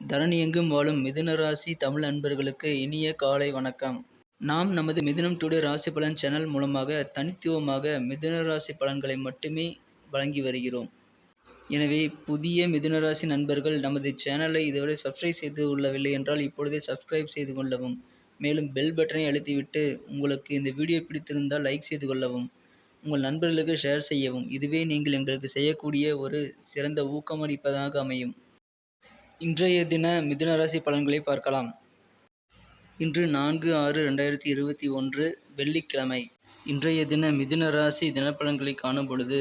தரணி எங்கும் வாழும் மிதுன ராசி தமிழ் அன்பர்களுக்கு இனிய காலை வணக்கம். நாம் நமது மிதுனம் டுடே ராசி பலன் சேனல் மூலமாக தனித்துவமாக மிதுன ராசி பலன்களை மட்டுமே வழங்கி வருகிறோம். எனவே புதிய மிதுன ராசி நண்பர்கள் நமது சேனலை இதுவரை சப்ஸ்கிரைப் செய்து கொள்ளவில்லை என்றால் இப்பொழுதே சப்ஸ்கிரைப் செய்து கொள்ளவும். மேலும் பெல் பட்டனை அழுத்திவிட்டு உங்களுக்கு இந்த வீடியோ பிடித்திருந்தால் லைக் செய்து கொள்ளவும். உங்கள் நண்பர்களுக்கு ஷேர் செய்யவும். இதுவே நீங்கள் எங்களுக்கு செய்யக்கூடிய ஒரு சிறந்த ஊக்கமளிப்பதாக அமையும். இன்றைய தின மிதுன ராசி பலன்களை பார்க்கலாம். இன்று 4/6/2021 வெள்ளிக்கிழமை. இன்றைய தின மிதுன ராசி தினப்பலன்களை காணும் பொழுது,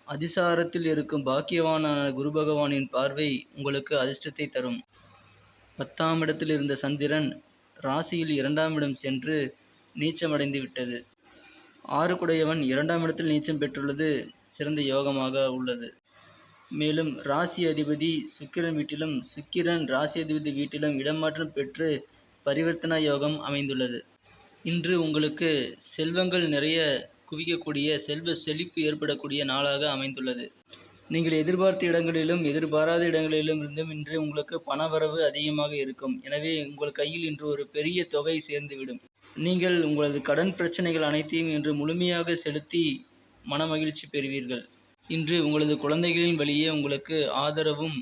அதிசாரத்தில் இருக்கும் பாக்கியவானான குரு பகவானின் பார்வை உங்களுக்கு அதிர்ஷ்டத்தை தரும். 10ஆம் இடத்தில் இருந்த சந்திரன் ராசியில் 2ஆம் இடம் சென்று நீச்சமடைந்து விட்டது. 6 குடையவன் 2ஆம் இடத்தில் நீச்சம் பெற்றுள்ளது சிறந்த யோகமாக உள்ளது. மேலும் ராசி அதிபதி சுக்கிரன் வீட்டிலும் சுக்கிரன் ராசி அதிபதி வீட்டிலும் இடமாற்றம் பெற்று பரிவர்த்தனா யோகம் அமைந்துள்ளது. இன்று உங்களுக்கு செல்வங்கள் நிறைய குவிக்கக்கூடிய செல்வ செழிப்பு ஏற்படக்கூடிய நாளாக அமைந்துள்ளது. நீங்கள் எதிர்பார்த்த இடங்களிலும் எதிர்பாராத இடங்களிலும் இருந்தும் இன்று உங்களுக்கு பணவரவு அதிகமாக இருக்கும். எனவே உங்கள் கையில் இன்று ஒரு பெரிய தொகை சேர்ந்துவிடும். நீங்கள் உங்களது கடன் பிரச்சனைகள் அனைத்தையும் இன்று முழுமையாக செலுத்தி மனமகிழ்ச்சி பெறுவீர்கள். இன்று உங்களது குழந்தைகளின் வழியே உங்களுக்கு ஆதரவும்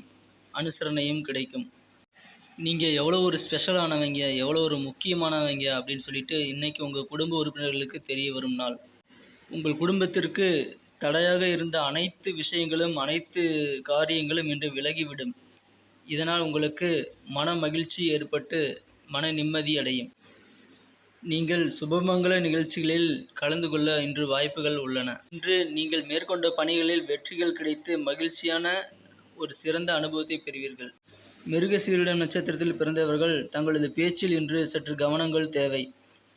அனுசரணையும் கிடைக்கும். நீங்கள் எவ்வளோ ஒரு ஸ்பெஷலானவங்க, எவ்வளோ ஒரு முக்கியமானவங்க அப்படின்னு சொல்லிட்டு இன்னைக்கு உங்கள் குடும்ப உறுப்பினர்களுக்கு தெரிய வரும் நாள். உங்கள் குடும்பத்திற்கு தடையாக இருந்த அனைத்து விஷயங்களும் அனைத்து காரியங்களும் இன்று விலகிவிடும். இதனால் உங்களுக்கு மன மகிழ்ச்சி ஏற்பட்டு மன நிம்மதி அடையும். நீங்கள் சுபமங்கல நிகழ்ச்சிகளில் கலந்து கொள்ள இன்று வாய்ப்புகள் உள்ளன. இன்று நீங்கள் மேற்கொண்ட பணிகளில் வெற்றிகள் கிடைத்து மகிழ்ச்சியான ஒரு சிறந்த அனுபவத்தை பெறுவீர்கள். மிருகசீரிடம் நட்சத்திரத்தில் பிறந்தவர்கள் தங்களது பேச்சில் இன்று சற்று கவனங்கள் தேவை.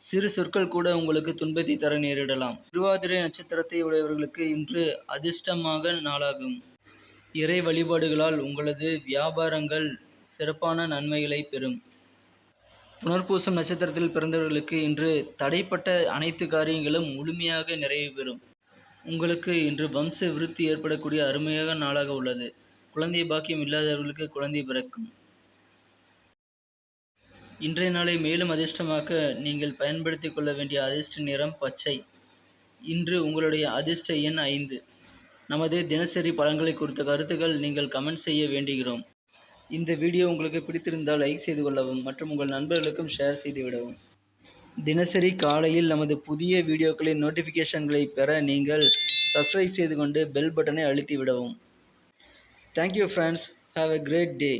சிறு சொற்கள் கூட உங்களுக்கு துன்பத்தை தர நேரிடலாம். திருவாதிரை நட்சத்திரத்தை உடையவர்களுக்கு இன்று அதிர்ஷ்டமாக நாளாகும். இறை வழிபாடுகளால் உங்களது வியாபாரங்கள் சிறப்பான நன்மைகளை பெறும். புனர்பூசம் நட்சத்திரத்தில் பிறந்தவர்களுக்கு இன்று தடைப்பட்ட அனைத்து காரியங்களும் முழுமையாக நிறைவு பெறும். உங்களுக்கு இன்று வம்ச விருத்தி ஏற்படக்கூடிய அருமையான நாளாக உள்ளது. குழந்தை பாக்கியம் இல்லாதவர்களுக்கு குழந்தை பிறக்கும். இன்றைய நாளை மேலும் அதிர்ஷ்டமாக்க நீங்கள் பயன்படுத்திக் கொள்ள வேண்டிய அதிர்ஷ்ட நிறம் பச்சை. இன்று உங்களுடைய அதிர்ஷ்ட எண் 5. நமது தினசரி பலன்களை குறித்த கருத்துக்கள் நீங்கள் கமெண்ட் செய்ய வேண்டுகிறோம். இந்த வீடியோ உங்களுக்கு பிடித்திருந்தால் லைக் செய்து கொள்ளவும் மற்றும் உங்கள் நண்பர்களுக்கும் ஷேர் செய்து விடவும். தினசரி காலையில் நமது புதிய வீடியோக்களின் நோட்டிஃபிகேஷன்களை பெற நீங்கள் சப்ஸ்கிரைப் செய்து கொண்டு பெல் பட்டனை அழுத்தி விடவும். Thank you friends. Have a great day.